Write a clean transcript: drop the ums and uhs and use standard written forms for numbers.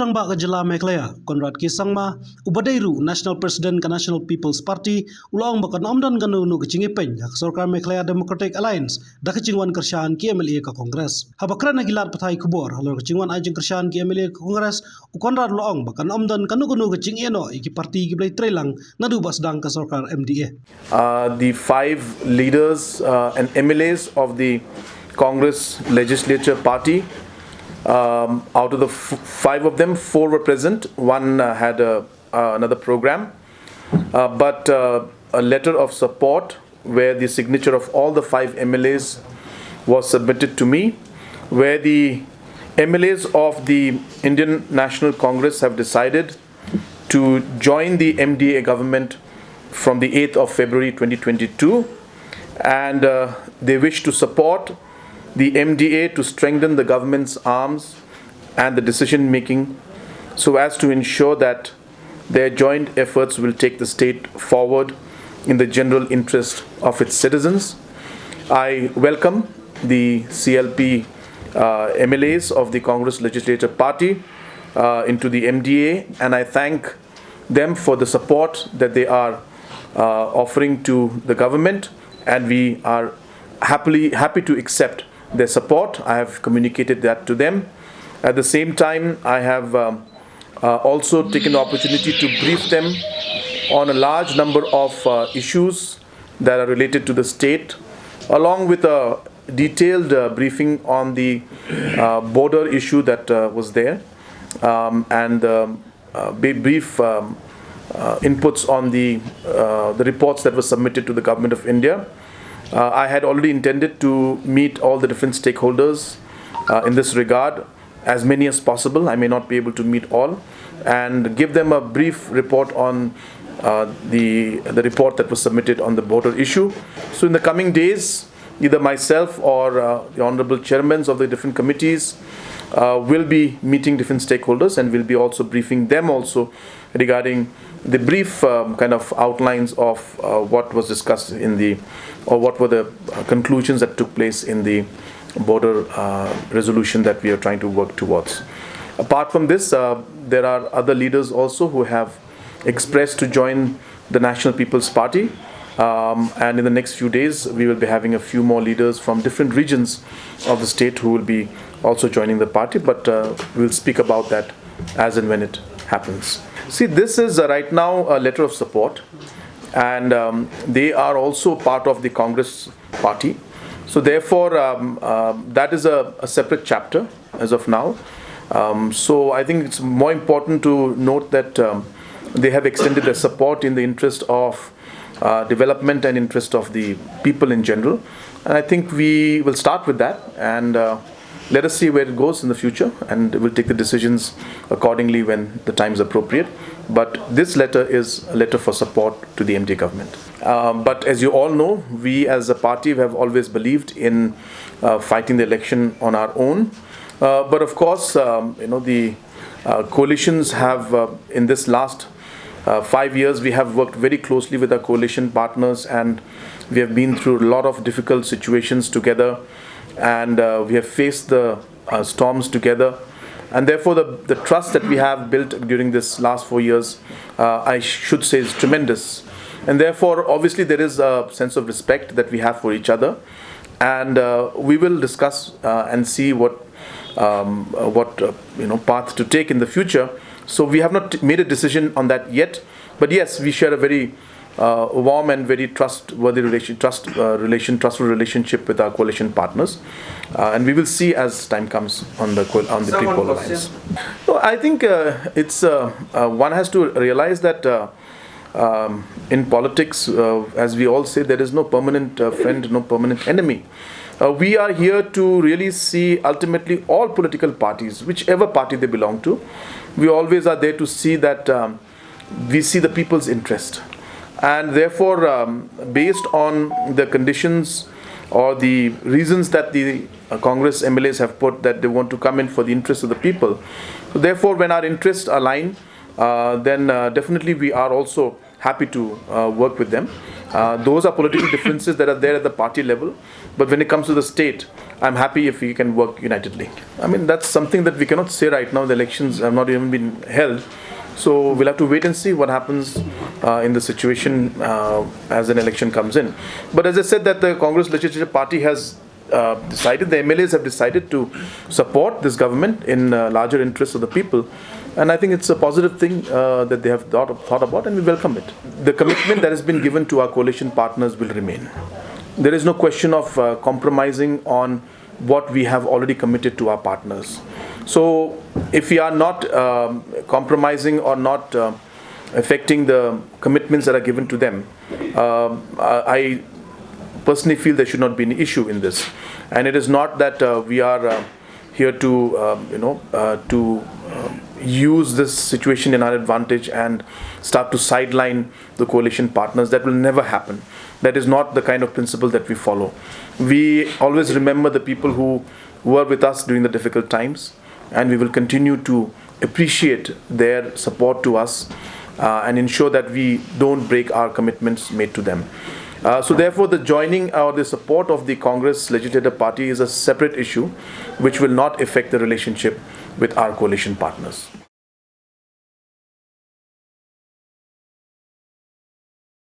rangba ka jila Meklaya, Conrad K Sangma, Ubadairu, National President ka National People's Party, ulaong bakan omdan ganunu ka jingiapeiñ, hak Sorkar Meklaya Democratic Alliance, da ka jingwan kyrshan ki MLA ka Kongres. Habakran na gilat patay kubor, halor ka jingwan ajeng kyrshan ki MLA ka Kongres, u Conrad loong bakan omdan kanu-kanu ka jingiano, iki parti giblay trelang, nadubas dang ka Sorkar MDA. The five leaders and MLAs of the Congress Legislature Party, out of the five of them, four were present. One had another program, but a letter of support where the signature of all the five MLAs was submitted to me, where the MLAs of the Indian National Congress have decided to join the MDA government from the 8th of February 2022, and they wish to support the MDA to strengthen the government's arms and the decision making so as to ensure that their joint efforts will take the state forward in the general interest of its citizens. I welcome the CLP MLAs of the Congress Legislative Party into the MDA, and I thank them for the support that they are offering to the government, and we are happy to accept their support. I have communicated that to them. At the same time, I have also taken the opportunity to brief them on a large number of issues that are related to the state, along with a detailed briefing on the border issue that was there, and brief inputs on the reports that were submitted to the Government of India. I had already intended to meet all the different stakeholders in this regard, as many as possible. I may not be able to meet all, and give them a brief report on the report that was submitted on the border issue. So in the coming days, either myself or the honorable chairmen of the different committees will be meeting different stakeholders, and will be also briefing them also regarding the brief kind of outlines of what was discussed in the, or what were the conclusions that took place in the border resolution that we are trying to work towards. Apart from this, there are other leaders also who have expressed to join the National People's Party, and in the next few days we will be having a few more leaders from different regions of the state who will be also joining the party, but we'll speak about that as and when it happens. See, this is right now a letter of support, and they are also part of the Congress party. So therefore, that is a separate chapter as of now. So I think it's more important to note that they have extended their support in the interest of development and interest of the people in general. And I think we will start with that, and let us see where it goes in the future, and we'll take the decisions accordingly when the time is appropriate. But this letter is a letter for support to the MD government. But as you all know, we as a party have always believed in fighting the election on our own. But of course, the coalitions have, in this last 5 years, we have worked very closely with our coalition partners, and we have been through a lot of difficult situations together, and we have faced the storms together, and therefore the trust that we have built during this last 4 years, I should say, is tremendous. And therefore, obviously, there is a sense of respect that we have for each other, and we will discuss and see what path to take in the future. So we have not made a decision on that yet, but yes, we share a very warm and very trustful relationship with our coalition partners, and we will see as time comes on the pre-poll alliance. So I think it's one has to realize that in politics, as we all say, there is no permanent friend, no permanent enemy. We are here to really see ultimately all political parties, whichever party they belong to. We always are there to see that we see the people's interest. And therefore, based on the conditions or the reasons that the Congress MLAs have put, that they want to come in for the interest of the people. So therefore, when our interests align, then definitely we are also happy to work with them. Those are political differences that are there at the party level. But when it comes to the state, I'm happy if we can work unitedly. I mean, that's something that we cannot say right now. The elections have not even been held. So we'll have to wait and see what happens in the situation as an election comes in. But as I said, that the Congress Legislative Party has decided, the MLAs have decided to support this government in larger interests of the people. And I think it's a positive thing that they have thought about, and we welcome it. The commitment that has been given to our coalition partners will remain. There is no question of compromising on what we have already committed to our partners. So if we are not compromising or not affecting the commitments that are given to them, I personally feel there should not be an issue in this. And it is not that we are here to use this situation in our advantage and start to sideline the coalition partners. That will never happen. That is not the kind of principle that we follow. We always remember the people who were with us during the difficult times, and we will continue to appreciate their support to us and ensure that we don't break our commitments made to them. So therefore, the joining or the support of the Congress Legislative Party is a separate issue which will not affect the relationship with our coalition partners.